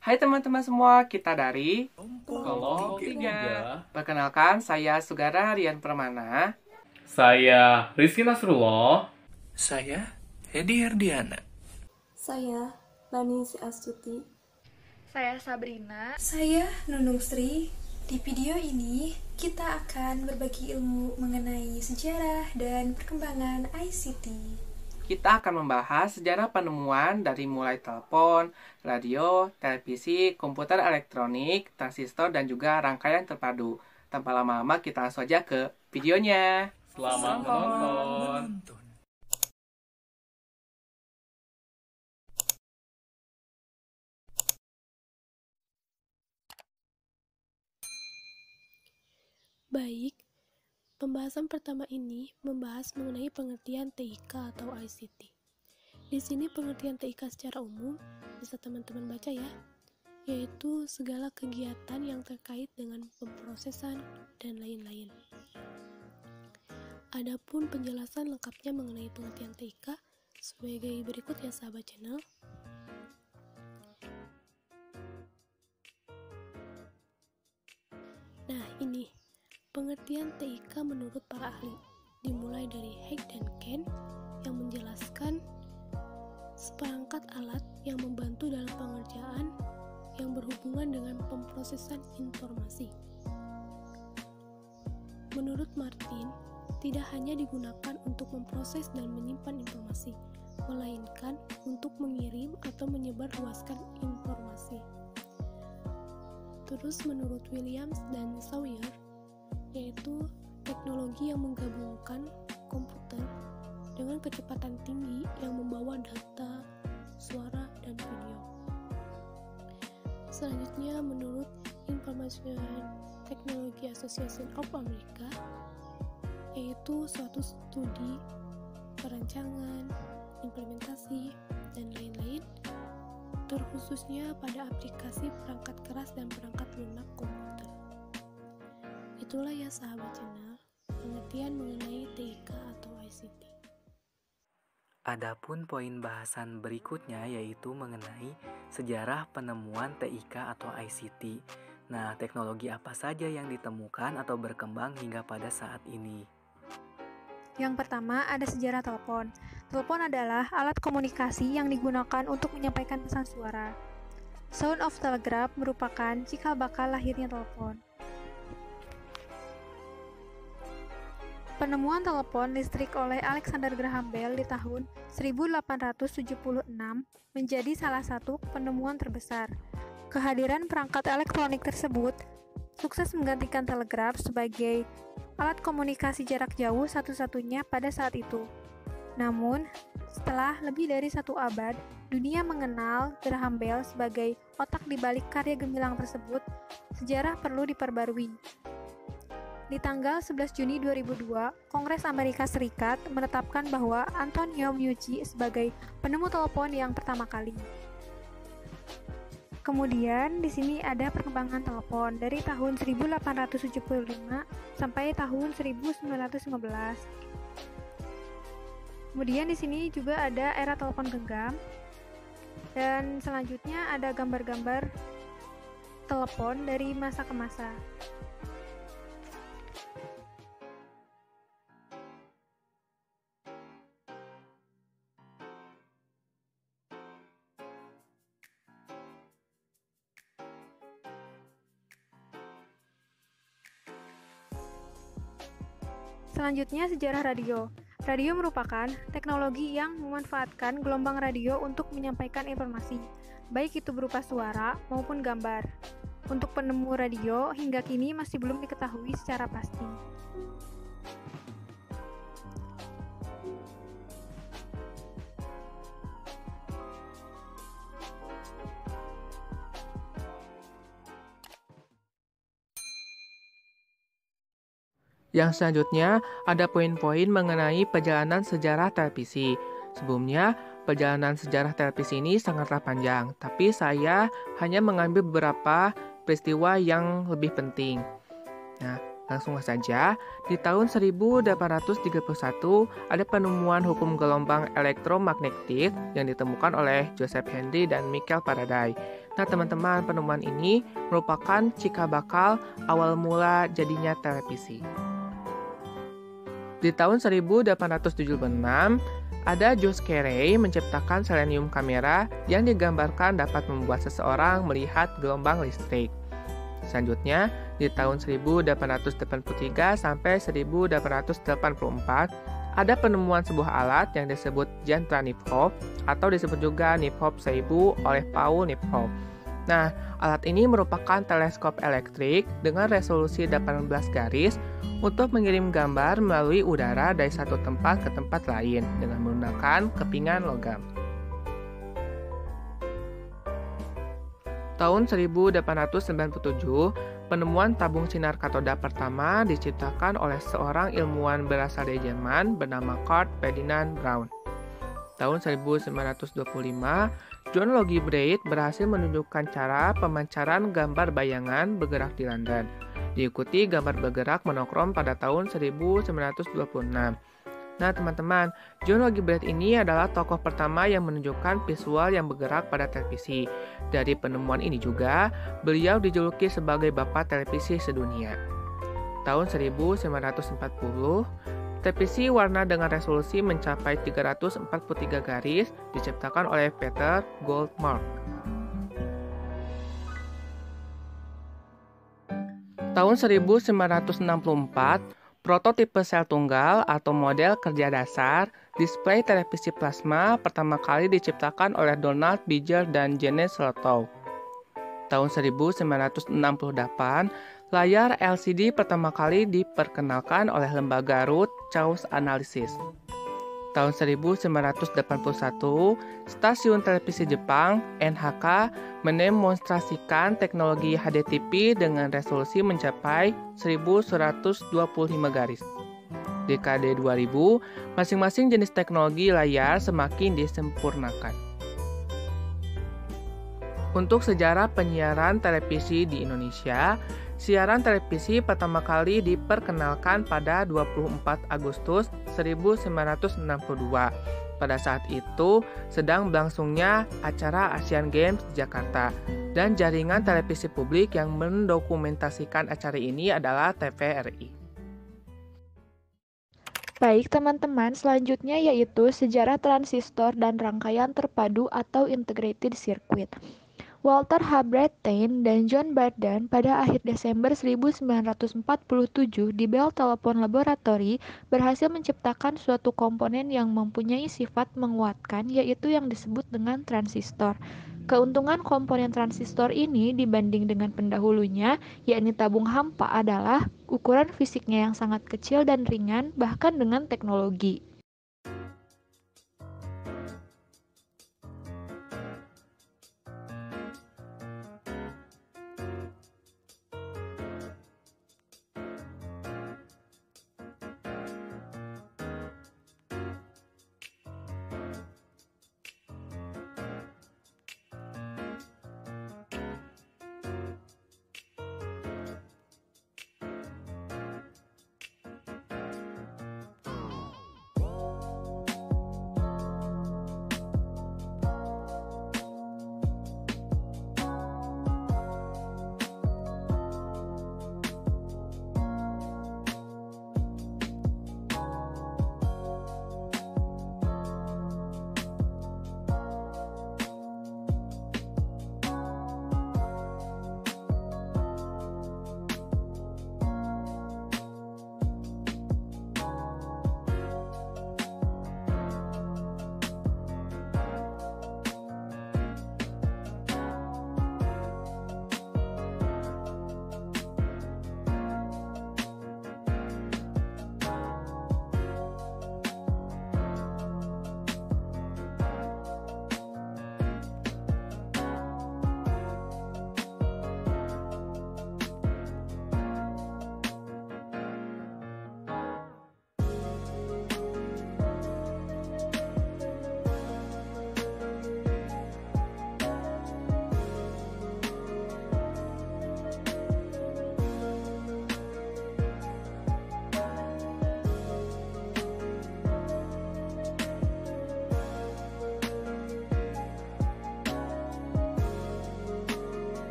Hai teman-teman semua, kita dari Kelompok 3. Perkenalkan, saya Sugara Rian Permana. Saya Rizky Nasrullah. Saya Hedi Herdiana. Saya Lani Astuti. Saya Sabrina. Saya Nunung Sri. Di video ini kita akan berbagi ilmu mengenai sejarah dan perkembangan ICT. Kita akan membahas sejarah penemuan dari mulai telepon, radio, televisi, komputer elektronik, transistor, dan juga rangkaian terpadu. Tanpa lama-lama kita langsung saja ke videonya. Selamat menonton. Baik, pembahasan pertama ini membahas mengenai pengertian TIK atau ICT. Di sini pengertian TIK secara umum bisa teman-teman baca ya, yaitu segala kegiatan yang terkait dengan pemrosesan dan lain-lain. Adapun penjelasan lengkapnya mengenai pengertian TIK sebagai berikut ya sahabat channel. Nah ini pengertian TIK menurut para ahli, dimulai dari Heck dan Ken yang menjelaskan seperangkat alat yang membantu dalam pengerjaan yang berhubungan dengan pemrosesan informasi. Menurut Martin, tidak hanya digunakan untuk memproses dan menyimpan informasi, melainkan untuk mengirim atau menyebarluaskan informasi. Terus menurut Williams dan Sawyer, yaitu teknologi yang menggabungkan komputer dengan kecepatan tinggi yang membawa data, suara, dan video. Selanjutnya menurut Information Technology Association of America, yaitu suatu studi, perancangan, implementasi, dan lain-lain, terkhususnya pada aplikasi perangkat keras dan perangkat lunak komputer. Itulah ya sahabat channel, pengertian mengenai TIK atau ICT. Adapun poin bahasan berikutnya yaitu mengenai sejarah penemuan TIK atau ICT. Nah, teknologi apa saja yang ditemukan atau berkembang hingga pada saat ini? Yang pertama ada sejarah telepon. Telepon adalah alat komunikasi yang digunakan untuk menyampaikan pesan suara. Sound of Telegraph merupakan cikal bakal lahirnya telepon. Penemuan telepon listrik oleh Alexander Graham Bell di tahun 1876 menjadi salah satu penemuan terbesar. Kehadiran perangkat elektronik tersebut sukses menggantikan telegraf sebagai alat komunikasi jarak jauh satu-satunya pada saat itu. Namun, setelah lebih dari 1 abad, dunia mengenal Graham Bell sebagai otak di balik karya gemilang tersebut. Sejarah perlu diperbarui. Di tanggal 11 Juni 2002, Kongres Amerika Serikat menetapkan bahwa Antonio Meucci sebagai penemu telepon yang pertama kali. Kemudian di sini ada perkembangan telepon dari tahun 1875 sampai tahun 1915. Kemudian di sini juga ada era telepon genggam. Dan selanjutnya ada gambar-gambar telepon dari masa ke masa. Selanjutnya sejarah radio. Radio merupakan teknologi yang memanfaatkan gelombang radio untuk menyampaikan informasi, baik itu berupa suara maupun gambar. Untuk penemu radio hingga kini masih belum diketahui secara pasti. Yang selanjutnya ada poin-poin mengenai perjalanan sejarah televisi. Sebelumnya, perjalanan sejarah televisi ini sangatlah panjang, tapi saya hanya mengambil beberapa peristiwa yang lebih penting. Nah, langsung saja, di tahun 1831 ada penemuan hukum gelombang elektromagnetik yang ditemukan oleh Joseph Henry dan Michael Faraday. Nah, teman-teman, penemuan ini merupakan cikal bakal awal mula jadinya televisi. Di tahun 1876, ada Jules Carey menciptakan selenium kamera yang digambarkan dapat membuat seseorang melihat gelombang listrik. Selanjutnya, di tahun 1883 sampai 1884, ada penemuan sebuah alat yang disebut Jantra Nipkow atau disebut juga Nipkow 1000 oleh Paul Nipkow. Nah, alat ini merupakan teleskop elektrik dengan resolusi 18 garis untuk mengirim gambar melalui udara dari satu tempat ke tempat lain dengan menggunakan kepingan logam. Tahun 1897, penemuan tabung sinar katoda pertama diciptakan oleh seorang ilmuwan berasal dari Jerman bernama Kurt Ferdinand Braun. Tahun 1925, John Logie Baird berhasil menunjukkan cara pemancaran gambar bayangan bergerak di London. Diikuti gambar bergerak monokrom pada tahun 1926. Nah, teman-teman, John Logie Baird ini adalah tokoh pertama yang menunjukkan visual yang bergerak pada televisi. Dari penemuan ini juga, beliau dijuluki sebagai Bapak Televisi sedunia. Tahun 1940, televisi warna dengan resolusi mencapai 343 garis diciptakan oleh Peter Goldmark. Tahun 1964, prototipe sel tunggal atau model kerja dasar display televisi plasma pertama kali diciptakan oleh Donald Beeger dan Janet Slotow. Tahun 1968, layar LCD pertama kali diperkenalkan oleh lembaga Root Chaos Analysis. Tahun 1981, stasiun televisi Jepang, NHK, mendemonstrasikan teknologi HDTV dengan resolusi mencapai 1125 garis. Dekade 2000, masing-masing jenis teknologi layar semakin disempurnakan. Untuk sejarah penyiaran televisi di Indonesia, siaran televisi pertama kali diperkenalkan pada 24 Agustus 1962. Pada saat itu, sedang berlangsungnya acara Asian Games di Jakarta, dan jaringan televisi publik yang mendokumentasikan acara ini adalah TVRI. Baik teman-teman, selanjutnya yaitu sejarah transistor dan rangkaian terpadu atau integrated circuit. Walter H. Brattain dan John Bardan pada akhir Desember 1947 di Bell Telephone Laboratory berhasil menciptakan suatu komponen yang mempunyai sifat menguatkan, yaitu yang disebut dengan transistor. Keuntungan komponen transistor ini dibanding dengan pendahulunya, yakni tabung hampa, adalah ukuran fisiknya yang sangat kecil dan ringan, bahkan dengan teknologi.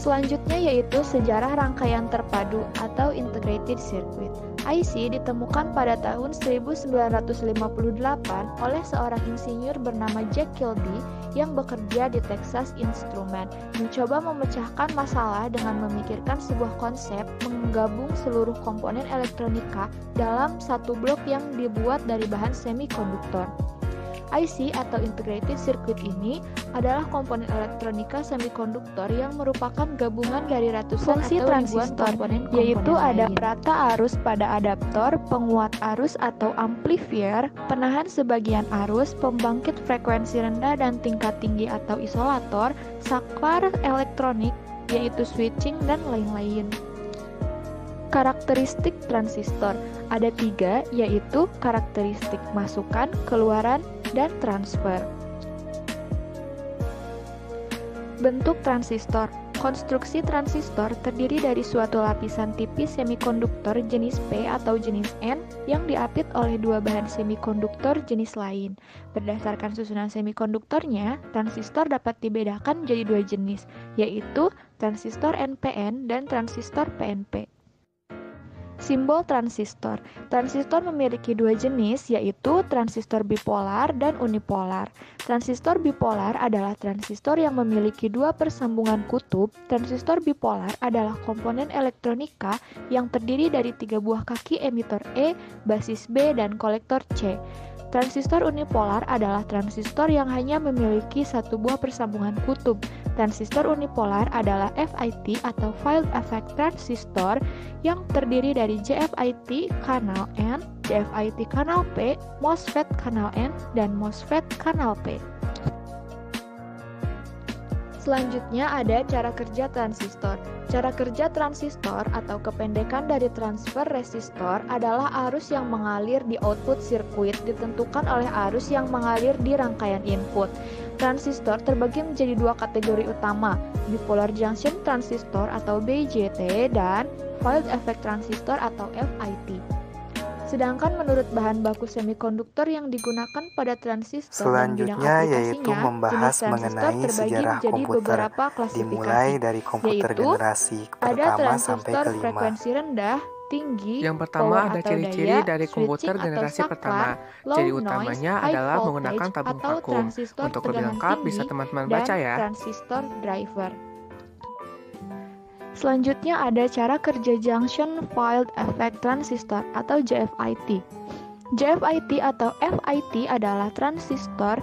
Selanjutnya yaitu sejarah rangkaian terpadu atau integrated circuit. IC ditemukan pada tahun 1958 oleh seorang insinyur bernama Jack Kilby yang bekerja di Texas Instruments, mencoba memecahkan masalah dengan memikirkan sebuah konsep menggabung seluruh komponen elektronika dalam satu blok yang dibuat dari bahan semikonduktor. IC atau integrated circuit ini adalah komponen elektronika semikonduktor yang merupakan gabungan dari ratusan Fungsi atau ribuan transistor, komponen-komponen yaitu ada lain. Perata arus pada adaptor, penguat arus atau amplifier, penahan sebagian arus, pembangkit frekuensi rendah dan tingkat tinggi atau isolator, saklar elektronik, yaitu switching dan lain-lain. Karakteristik transistor ada 3, yaitu karakteristik masukan, keluaran, dan transfer. Bentuk transistor. Konstruksi transistor terdiri dari suatu lapisan tipis semikonduktor jenis P atau jenis N yang diapit oleh dua bahan semikonduktor jenis lain. Berdasarkan susunan semikonduktornya, transistor dapat dibedakan menjadi dua jenis, yaitu transistor NPN dan transistor PNP. Simbol transistor. Transistor memiliki dua jenis, yaitu transistor bipolar dan unipolar. Transistor bipolar adalah transistor yang memiliki dua persambungan kutub. Transistor bipolar adalah komponen elektronika yang terdiri dari 3 buah kaki emitor E, basis B, dan kolektor C. Transistor unipolar adalah transistor yang hanya memiliki 1 buah persambungan kutub. Transistor unipolar adalah FIT atau Field Effect Transistor yang terdiri dari JFIT kanal N, JFIT kanal P, MOSFET kanal N, dan MOSFET kanal P. Selanjutnya ada cara kerja transistor. Cara kerja transistor atau kependekan dari transfer resistor adalah arus yang mengalir di output sirkuit ditentukan oleh arus yang mengalir di rangkaian input. Transistor terbagi menjadi 2 kategori utama, bipolar junction transistor atau BJT dan field effect transistor atau FIT. Sedangkan menurut bahan baku semikonduktor yang digunakan pada transistor dan bidang Selanjutnya aplikasinya, yaitu membahas jenis transistor mengenai terbagi sejarah menjadi komputer, beberapa klasifikasi, dimulai dari komputer yaitu generasi ada pertama sampai transistor kelima. frekuensi rendah, tinggi, Yang pertama power ada atau ciri-ciri daya, dari komputer switching atau generasi saklar, pertama. low Ciri noise, utamanya high adalah voltage, menggunakan tabung atau vakum. transistor Untuk lebih tegangan lengkap tinggi, bisa teman-teman dan baca ya. transistor driver. Selanjutnya ada cara kerja junction field effect transistor atau JFIT. JFIT atau FIT adalah transistor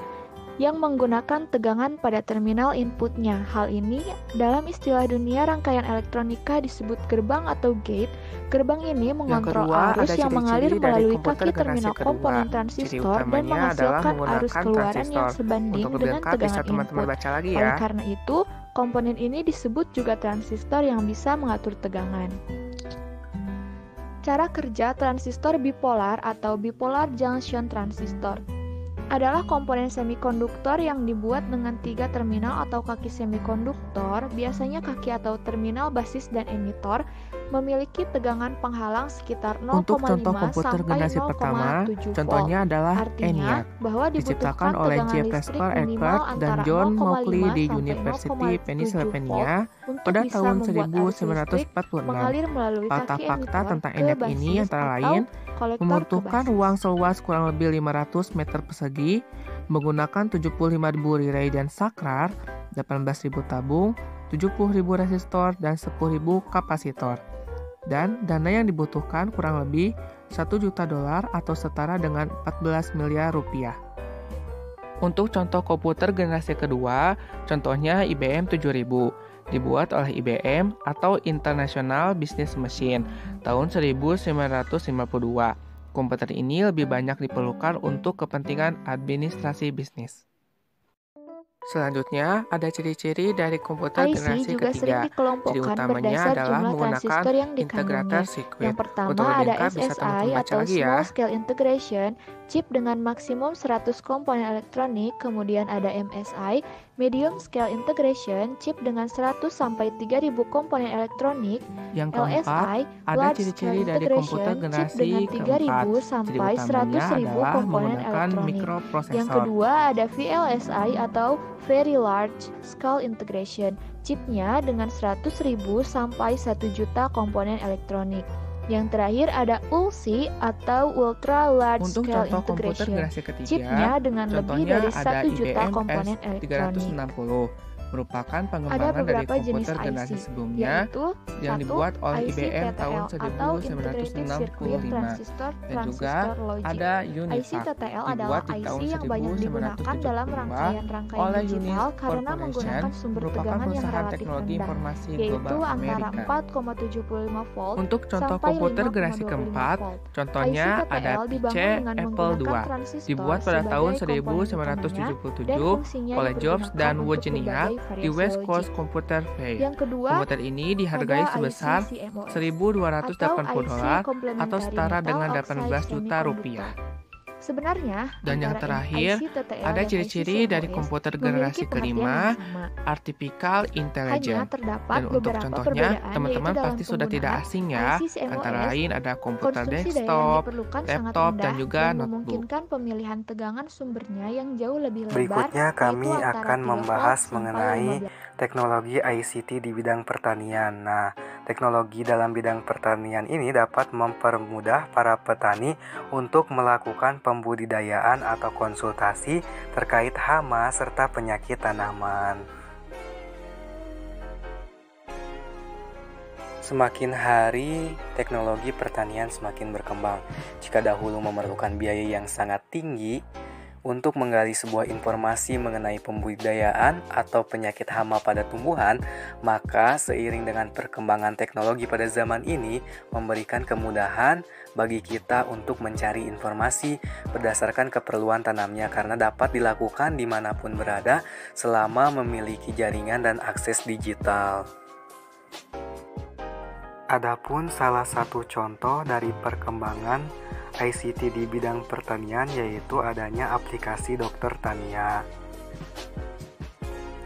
yang menggunakan tegangan pada terminal inputnya. Hal ini dalam istilah dunia rangkaian elektronika disebut gerbang atau gate. Gerbang ini mengontrol kedua, arus ada yang ciri-ciri mengalir dari melalui komputer kaki generasi terminal kedua. komponen Ciri transistor dan utamanya adalah menghasilkan arus menggunakan keluaran yang transistor. sebanding Untuk lebih dengan lengkap bisa tegangan teman-teman input. baca lagi Oleh ya. karena itu, komponen ini disebut juga transistor yang bisa mengatur tegangan. Cara kerja transistor bipolar atau bipolar junction transistor adalah komponen semikonduktor yang dibuat dengan 3 terminal atau kaki semikonduktor, biasanya kaki atau terminal basis dan emitor, memiliki tegangan penghalang sekitar 0,5 Untuk contoh komputer sampai generasi pertama, 0,7 volt. contohnya adalah Artinya ENIAC, bahwa diciptakan dibutuhkan oleh tegangan J. listrik Presper minimal Eckert dan antara John 0,5 Mauchly di sampai University 0,7 Pennsylvania volt pada untuk bisa tahun membuat arus listrik 1946. mengalir melalui kaki Fakta-fakta emitor tentang ke ENIAC ini basis antara atau lain, kolektor ke Membutuhkan basis. ruang seluas kurang lebih 500 meter persegi, menggunakan 75.000 relay dan saklar, 18.000 tabung, 70.000 resistor, dan 10.000 kapasitor. Dan dana yang dibutuhkan kurang lebih $1 juta atau setara dengan 14 miliar rupiah. Untuk contoh komputer generasi kedua, contohnya IBM 7000, dibuat oleh IBM atau International Business Machine tahun 1952. Komputer ini lebih banyak diperlukan untuk kepentingan administrasi bisnis. Selanjutnya, ada ciri-ciri dari komputer IC generasi juga ketiga. sering Ciri dikelompokkan utamanya berdasar adalah jumlah menggunakan transistor yang integrator dikandungnya. circuit. Yang Untuk pertama lebih ada lengkap bisa SSI teman-teman baca atau lagi ya. Small Scale Integration, chip dengan maksimum 100 komponen elektronik. Kemudian ada MSI, Medium Scale Integration, chip dengan 100 sampai 3000 komponen elektronik. Yang keempat, LSI, ada Large ciri-ciri Scale dari komputer Integration, chip generasi dengan 3000 keempat. sampai Ciri utamanya 100.000 adalah komponen menggunakan elektronik. mikroprosesor. Yang kedua ada VLSI atau Very Large Scale Integration, chipnya dengan 100.000 sampai 1 juta komponen elektronik. Yang terakhir ada ULSI atau Ultra Large Untuk Scale contoh komputer Integration, generasi ketiga, chipnya dengan lebih contohnya dari ada 1 juta IBM komponen elektronik. S360, merupakan Ada pengembangan dari beberapa jenis komputer generasi IC, sebelumnya yaitu yang 1. dibuat oleh IC IBM tahun TTL atau Integrated Circuit 1965. Transistor Dan juga Transistor Logic. ada IC Unifac, TTL adalah dibuat di IC tahun yang banyak digunakan dalam 1972 rangkaian-rangkaian oleh digital Unifac karena Corporation, menggunakan sumber merupakan tegangan yang perusahaan relatif teknologi rendah, informasi yaitu global antara Amerika. 4,75 volt Untuk contoh sampai komputer generasi 5,25 keempat, volt. contohnya IC ada TTL dibangun PC dengan Apple menggunakan II, transistor dibuat pada sebagai tahun komponen utamanya, 1977 dan fungsinya oleh Jobs dipergunakan dan untuk Wozniak berbagai di variasi West Coast logic. Computer Fair. Yang kedua, Komputer ini dihargai ada sebesar IC CMOS $1.280 atau IC atau setara Complementary dengan Metal 18 Oxide juta Semiconductor. rupiah. Sebenarnya, Dan yang antara terakhir, IC TTL ada dan ciri-ciri IC dari CMOS komputer memiliki generasi pengertian kelima, yang sama. Artificial Hanya Intelligence. terdapat Dan untuk beberapa contohnya, perbedaan, teman-teman yaitu dalam pasti sudah tidak penggunaan asing ya. IC CMOS, Antara lain ada komputer konsumsi daya yang desktop, diperlukan sangat laptop, rendah dan juga dan notebook. memungkinkan pemilihan tegangan sumbernya yang jauh lebih lebar, Berikutnya kami yaitu antara akan 3 membahas volt sampai mengenai 15. teknologi ICT di bidang pertanian. Nah, teknologi dalam bidang pertanian ini dapat mempermudah para petani untuk melakukan pembudidayaan atau konsultasi terkait hama serta penyakit tanaman. Semakin hari, teknologi pertanian semakin berkembang. Jika dahulu memerlukan biaya yang sangat tinggi untuk menggali sebuah informasi mengenai pembudidayaan atau penyakit hama pada tumbuhan, maka seiring dengan perkembangan teknologi pada zaman ini memberikan kemudahan bagi kita untuk mencari informasi berdasarkan keperluan tanamnya karena dapat dilakukan dimanapun berada selama memiliki jaringan dan akses digital. Adapun salah satu contoh dari perkembangan ICT di bidang pertanian yaitu adanya aplikasi Dokter Tania.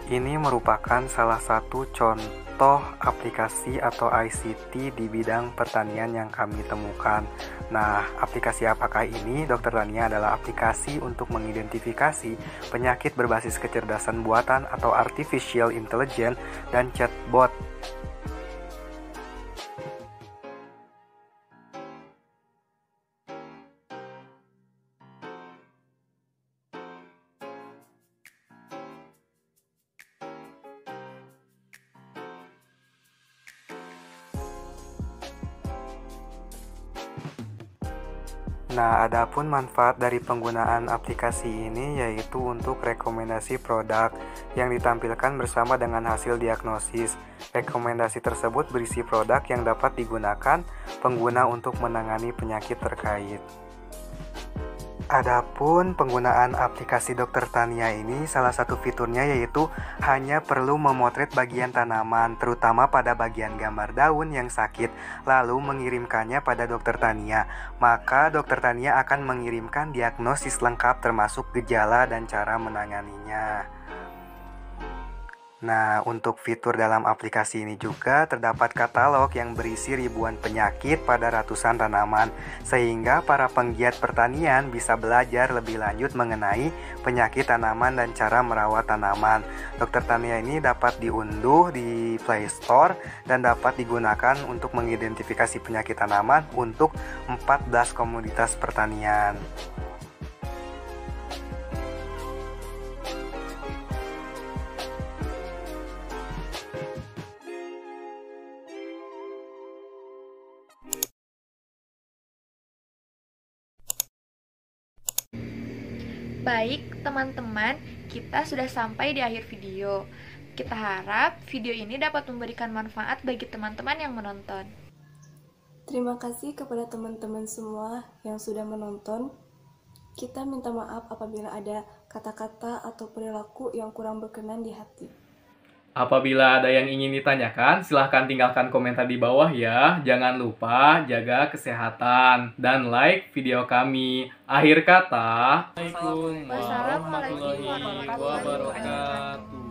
Ini merupakan salah satu contoh aplikasi atau ICT di bidang pertanian yang kami temukan. Nah, aplikasi apakah ini? Dokter Tania adalah aplikasi untuk mengidentifikasi penyakit berbasis kecerdasan buatan atau artificial intelligence dan chatbot. Nah, adapun manfaat dari penggunaan aplikasi ini yaitu untuk rekomendasi produk yang ditampilkan bersama dengan hasil diagnosis. Rekomendasi tersebut berisi produk yang dapat digunakan pengguna untuk menangani penyakit terkait. Adapun penggunaan aplikasi Dokter Tania ini salah satu fiturnya yaitu hanya perlu memotret bagian tanaman terutama pada bagian gambar daun yang sakit lalu mengirimkannya pada Dokter Tania. Maka Dokter Tania akan mengirimkan diagnosis lengkap termasuk gejala dan cara menanganinya. Nah, untuk fitur dalam aplikasi ini juga terdapat katalog yang berisi ribuan penyakit pada ratusan tanaman, sehingga para penggiat pertanian bisa belajar lebih lanjut mengenai penyakit tanaman dan cara merawat tanaman. Dokter Tania ini dapat diunduh di Play Store dan dapat digunakan untuk mengidentifikasi penyakit tanaman untuk 14 komoditas pertanian. Baik, teman-teman, kita sudah sampai di akhir video. Kita harap video ini dapat memberikan manfaat bagi teman-teman yang menonton. Terima kasih kepada teman-teman semua yang sudah menonton. Kita minta maaf apabila ada kata-kata atau perilaku yang kurang berkenan di hati. Apabila ada yang ingin ditanyakan, silahkan tinggalkan komentar di bawah ya. Jangan lupa jaga kesehatan dan like video kami. Akhir kata, Assalamualaikum warahmatullahi wabarakatuh.